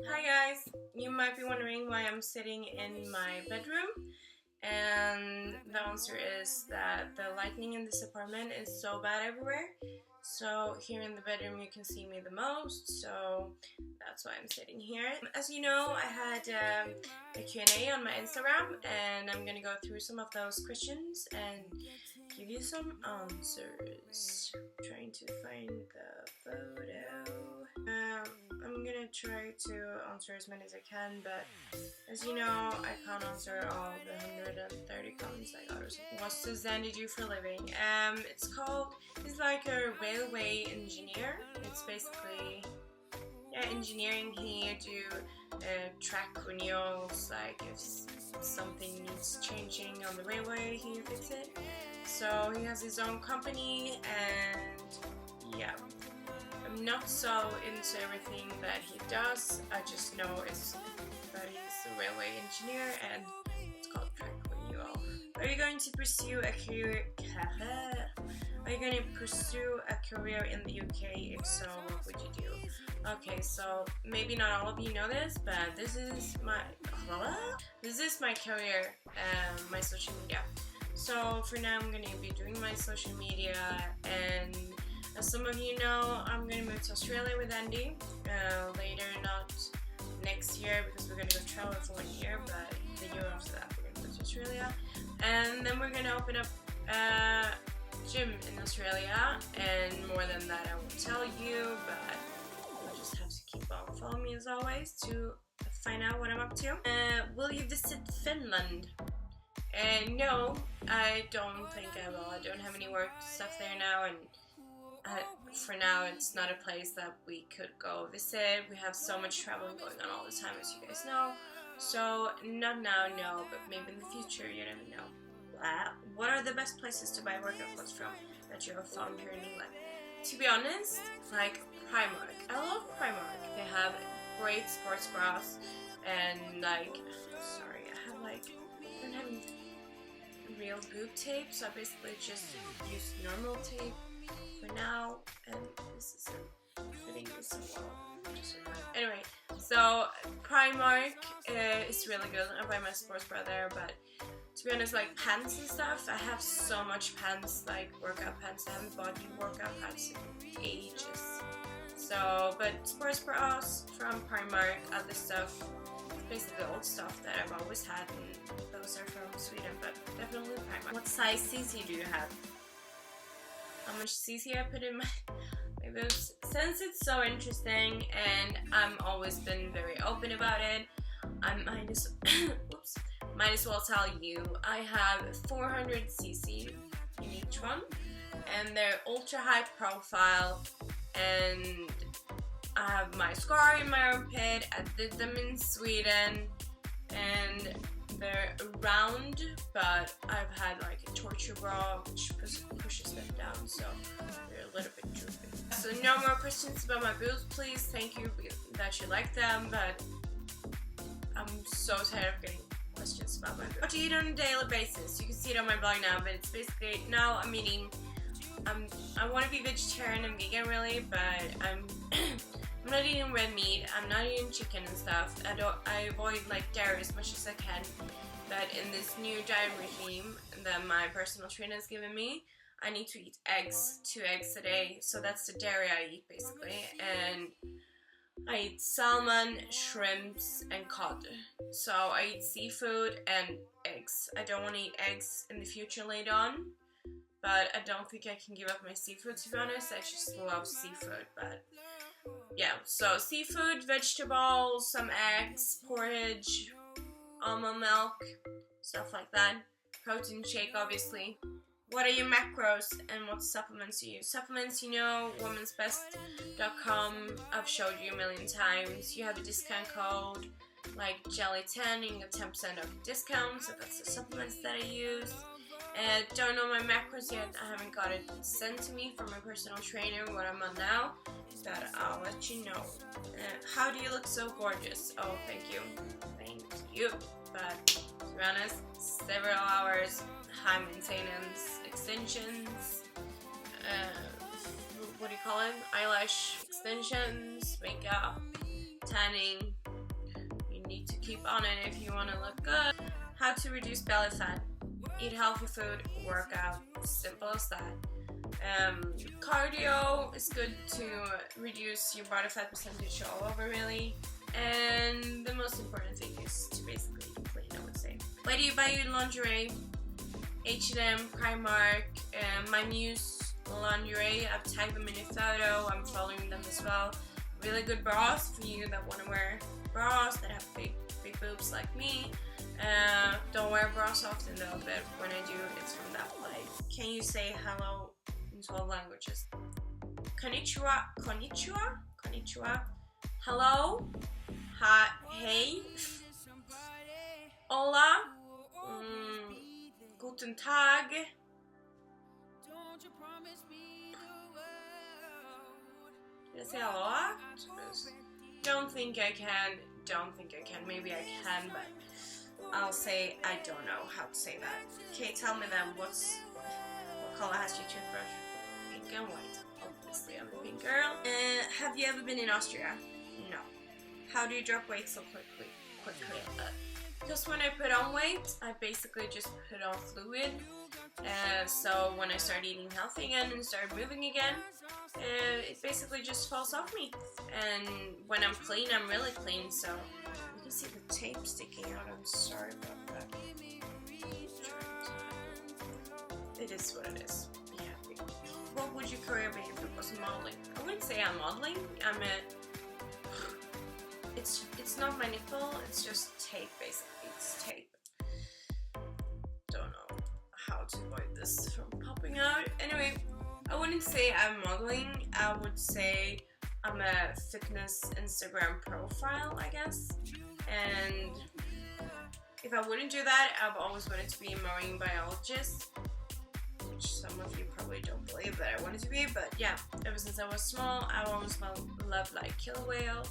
Hi guys! You might be wondering why I'm sitting in my bedroom, and the answer is that the lighting in this apartment is so bad everywhere. So here in the bedroom you can see me the most, so that's why I'm sitting here. As you know, I had a Q&A on my Instagram, and I'm gonna go through some of those questions and give you some answers. I'm trying to find the photo. I'm gonna try to answer as many as I can, but as you know, I can't answer all the 130 comments I got or something. What does Zandy do for a living? He's like a railway engineer. It's basically, engineering. He do track renewals, like if something needs changing on the railway, he fix it. So he has his own company, and yeah. I'm not so into everything that he does. I just know that he's a railway engineer, and it's called track renewal. Are you going to pursue a career? Are you going to pursue a career in the UK? If so, what would you do? Okay, so maybe not all of you know this, but this is my career, my social media. So for now, I'm going to be doing my social media, and as some of you know, I'm going to move to Australia with Andy later, not next year because we're going to go travel for 1 year, but the year after that we're going to go to Australia. And then we're going to open up a gym in Australia, and more than that I won't tell you, but you'll just have to keep on following me as always to find out what I'm up to. Will you visit Finland? No, I don't think I will. I don't have any work stuff there now, and for now it's not a place that we could go visit. We have so much traveling going on all the time, as you guys know. So not now, no, but maybe in the future, you never know. What are the best places to buy workout clothes from that you have found here in England? To be honest, like Primark. I love Primark. They have great sports bras, and I don't have real boob tape, so I basically just use normal tape for now, and this isn't fitting me so well. Anyway, so Primark is really good. I buy my sports bra there, but to be honest, like pants and stuff, I have so much pants, like workout pants. I haven't bought new workout pants in ages. So, but sports bras from Primark, other stuff, basically old stuff that I've always had, and those are from Sweden, but definitely Primark. What size CC do you have? How much CC I put in my boobs? Since it's so interesting and I've always been very open about it, I might as well tell you. I have 400 CC in each one, and they're ultra high profile, and I have my scar in my armpit. I did them in Sweden, and they're round, but I've had like a torture bra which pushes them down, so they're a little bit droopy. So no more questions about my boobs, please. Thank you that you like them, but I'm so tired of getting questions about my boobs. What do you eat on a daily basis? You can see it on my blog now, but it's basically, now I'm eating, I want to be vegetarian and vegan really, but I'm not eating red meat, I'm not eating chicken and stuff. I avoid like dairy as much as I can, but in this new diet regime that my personal trainer has given me, I need to eat eggs, 2 eggs a day, so that's the dairy I eat basically, and I eat salmon, shrimps, and cod. So I eat seafood and eggs. I don't want to eat eggs in the future later on, but I don't think I can give up my seafood, to be honest. I just love seafood, but yeah, so seafood, vegetables, some eggs, porridge, almond milk, stuff like that. Protein shake, obviously. What are your macros and what supplements you use? Supplements, you know, Womensbest.com, I've showed you a million times. You have a discount code like Jelly10, you can get 10% off discount, so that's the supplements that I use. Don't know my macros yet, I haven't got it sent to me from my personal trainer, what I'm on now, but I'll let you know. How do you look so gorgeous? Oh, thank you. Thank you. But to be honest, several hours, high maintenance, extensions, what do you call it? Eyelash extensions, makeup, tanning, need to keep on it if you want to look good. How to reduce belly fat. Eat healthy food, work out, simple as that. Cardio is good to reduce your body fat percentage all over really. And the most important thing is to basically eat clean, I would say. Where do you buy your lingerie? H&M, Primark, My Muse lingerie. I've tagged them in a photo. I'm following them as well. Really good bras for you that want to wear bras that have big boobs like me. Don't wear bras often though, but when I do, it's from that place. Can you say hello in 12 languages? Konnichiwa, konnichiwa, konnichiwa. Hello, hi, hey, hola, guten Tag. Did I say aloha? Don't think I can. Maybe I can, but I'll say I don't know how to say that. Okay, tell me then, what color has your toothbrush? Pink and white. Obviously, I'm a pink girl. Have you ever been in Austria? No. How do you drop weight so quickly? Because when I put on weight, I basically just put on fluid. So when I start eating healthy again and start moving again, it basically just falls off me. And when I'm clean, I'm really clean. So you can see the tape sticking out. I'm sorry about that. It is what it is. Be happy. What would your career be if it wasn't modeling? I wouldn't say I'm modeling. It's not my nipple. It's just tape basically. It's tape. Don't know how to avoid this from popping out. Anyway, I wouldn't say I'm modeling. I would say I'm a fitness Instagram profile, I guess. And if I wouldn't do that, I've always wanted to be a marine biologist, which some of you probably don't believe that I wanted to be, but yeah, ever since I was small, I always loved like killer whales.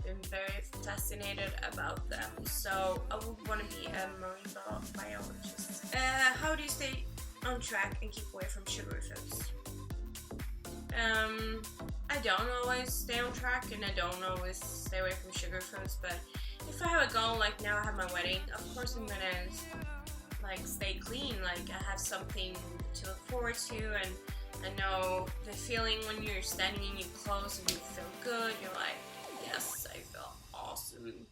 Been very fascinated about them, so I would want to be a marine biologist. How do you stay on track and keep away from sugary foods? I don't always stay on track and I don't always stay away from sugar foods, but if I have a goal, like now I have my wedding, of course I'm gonna like stay clean, like I have something to look forward to, and I know the feeling when you're standing in your clothes and you feel good, you're like, yes, I feel awesome.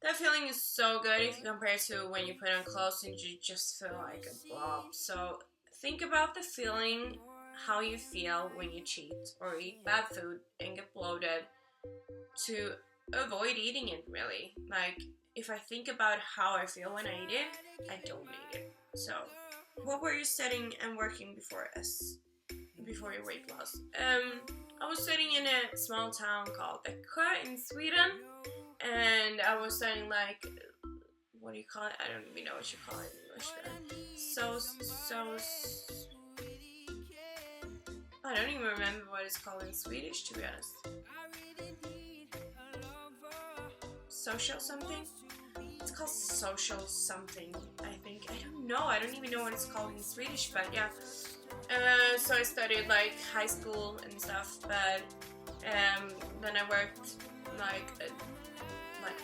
That feeling is so good if you compare to when you put on clothes and you just feel like a blob. So think about the feeling, how you feel when you cheat or eat bad food and get bloated, to avoid eating it really. Like if I think about how I feel when I eat it, I don't eat it. So what were you studying and working before your weight loss? I was studying in a small town called Växjö in Sweden, and I was studying like, what do you call it? I don't even know what you call it in English. I don't even remember what it's called in Swedish, to be honest. Social something? It's called social something, I think. I don't know. I don't even know what it's called in Swedish, but yeah. So I studied like high school and stuff, but then I worked like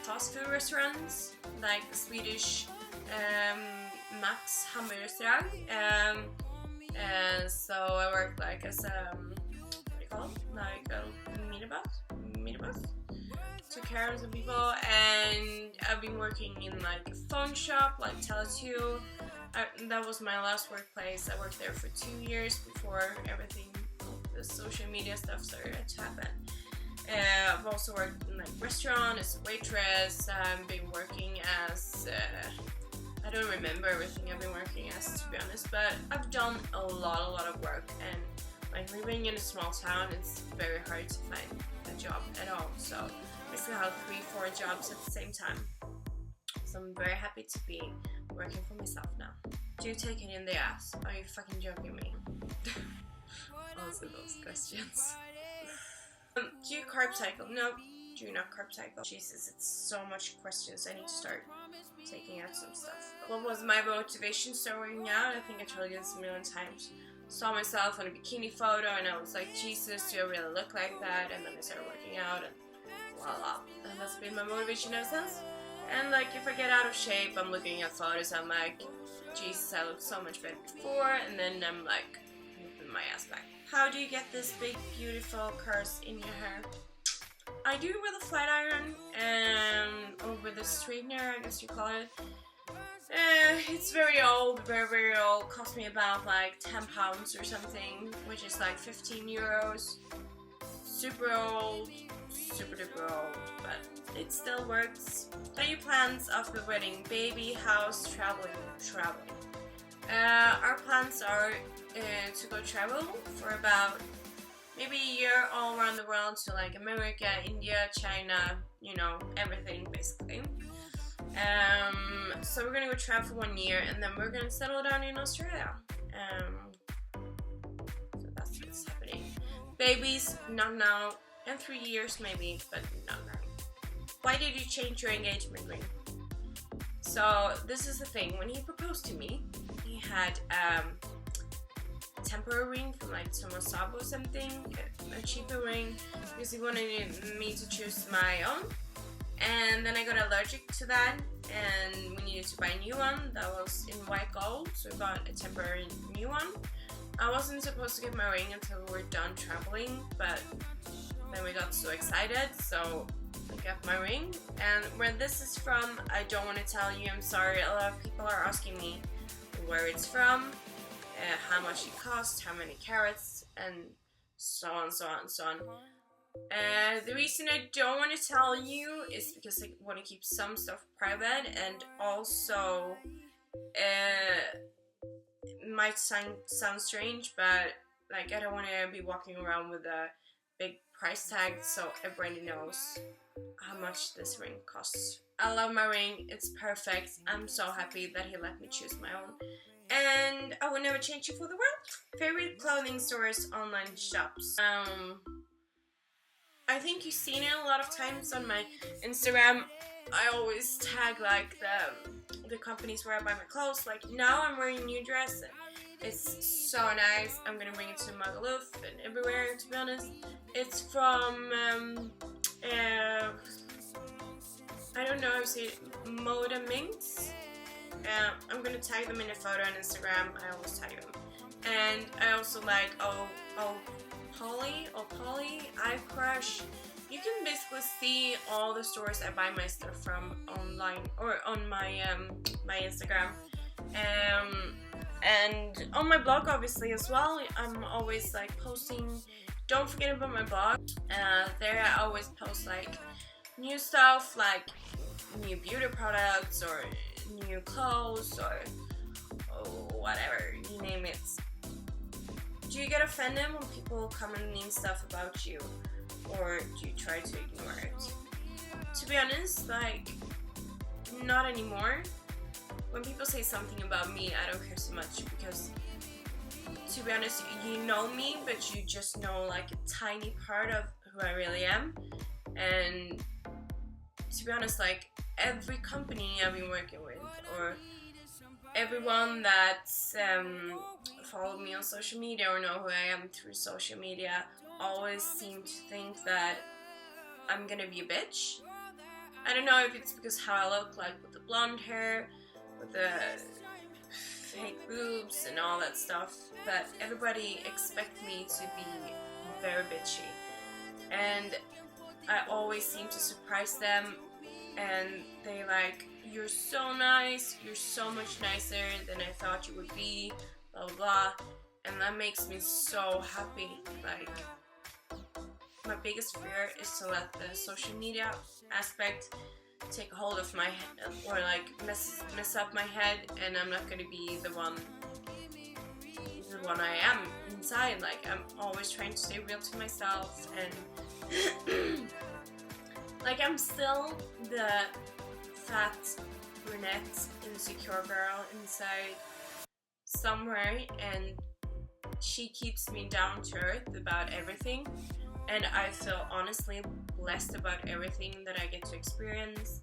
fast food restaurants, like the Swedish Max Hamburgerrestaurang. So I worked like as a, what do you call it? Like a minibus. Took care of some people, and I've been working in like a phone shop, like Tele2. That was my last workplace. I worked there for 2 years before everything, the social media stuff started to happen. I've also worked in like restaurant as a waitress. I've been working as I don't remember everything I've been working as, to be honest, but I've done a lot of work, and like living in a small town, it's very hard to find a job at all. So I still have 3-4 jobs at the same time. So I'm very happy to be working for myself now. Do you take it in the ass? Are you fucking joking me? Also those questions. Do you carb cycle? No, do not carb cycle. Jesus, it's so much questions. I need to start taking out some stuff. What was my motivation starting out? I think I told you this a million times. Saw myself on a bikini photo and I was like, Jesus, do I really look like that? And then I started working out and voila. And that's been my motivation ever since. And like if I get out of shape, I'm looking at photos, I'm like, Jesus, I look so much better before, and then I'm like, moving my ass back. How do you get this big, beautiful curls in your hair? I do it with a flat iron, or with a straightener, I guess you call it. It's very old, very old. Cost me about like 10 pounds or something, which is like 15 euros. Super old, super duper old, but it still works. What are your plans after wedding? Baby, house, traveling. Our plans are to go travel for about maybe a year all around the world, to like America, India, China, you know, everything basically. So we're gonna go travel for 1 year, and then we're gonna settle down in Australia. So that's what's happening. Babies, not now. In 3 years maybe, but not now. Why did you change your engagement ring? So this is the thing. When he proposed to me, he had a temporary ring from like Tomosabu or something, a cheaper ring, because he wanted me to choose my own. And then I got allergic to that, and we needed to buy a new one that was in white gold, so we got a temporary new one. I wasn't supposed to get my ring until we were done traveling, but then we got so excited, so I got my ring. And where this is from, I don't want to tell you, I'm sorry. A lot of people are asking me where it's from, how much it costs, how many carats, and so on, so on, so on. The reason I don't want to tell you is because I want to keep some stuff private, and also it might sound strange, but like I don't want to be walking around with a big price tag so everybody knows how much this ring costs. I love my ring, it's perfect. I'm so happy that he let me choose my own, and I would never change it for the world. Favorite clothing stores, online shops. I think you've seen it a lot of times on my Instagram. I always tag like the companies where I buy my clothes. Like now I'm wearing a new dress and it's so nice. I'm gonna bring it to Magaluf and everywhere, to be honest. It's from I don't know how to say it, Moda Minx. I'm gonna tag them in a photo on Instagram. I always tag them. And I also like Polly, I Crush. You can basically see all the stores I buy my stuff from online or on my my Instagram, and on my blog obviously as well. I'm always like posting. Don't forget about my blog. There I always post like new stuff, like new beauty products or new clothes or whatever, you name it. Do you get offended when people come and mean stuff about you, or do you try to ignore it? To be honest, like, not anymore. When people say something about me, I don't care so much, because to be honest, you know me, but you just know like a tiny part of who I really am. And to be honest, like every company I've been working with, or everyone that's followed me on social media or know who I am through social media, always seem to think that I'm gonna be a bitch. I don't know if it's because how I look, like with the blonde hair, with the fake boobs and all that stuff, but everybody expects me to be very bitchy. And I always seem to surprise them, and they like, you're so nice, you're so much nicer than I thought you would be, blah blah blah, and that makes me so happy. Like, my biggest fear is to let the social media aspect take a hold of my head, or like mess up my head, and I'm not gonna be the one I am inside. Like, I'm always trying to stay real to myself, and like I'm still the fat brunette insecure girl inside somewhere, and she keeps me down to earth about everything, and I feel honestly blessed about everything that I get to experience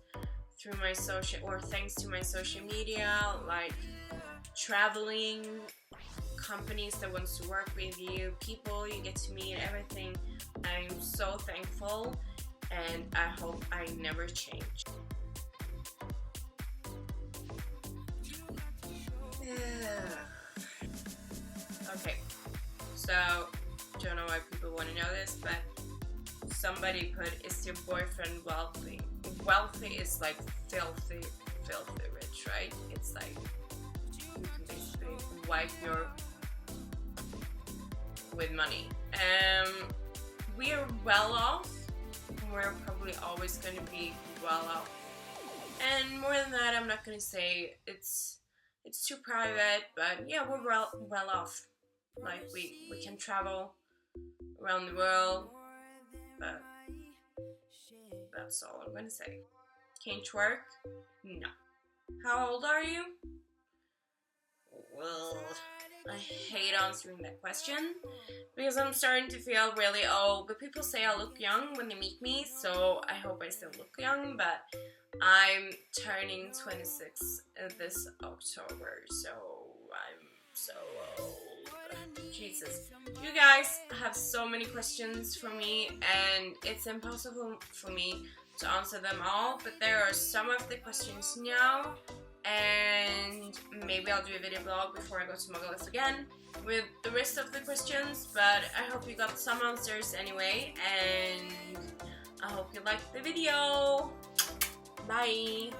through my social, or thanks to my social media, like traveling, companies that wants to work with you, people you get to meet, everything. I'm so thankful, and I hope I never change. Okay, so don't know why people want to know this, but somebody put, is your boyfriend wealthy? Wealthy is like filthy rich, right? It's like you can basically wipe your with money. We are well off. We're probably always going to be well off. And more than that, I'm not going to say. It's too private, but yeah, we're well off. Like we can travel around the world, but that's all I'm gonna say. Can't twerk? No. How old are you? Well, I hate answering that question because I'm starting to feel really old, but people say I look young when they meet me, so I hope I still look young, but I'm turning 26 this October, so I'm so old. Jesus. You guys have so many questions for me, and it's impossible for me to answer them all, but there are some of the questions now, and maybe I'll do a video blog before I go to Muggle again with the rest of the questions, but I hope you got some answers anyway, and I hope you liked the video. Bye!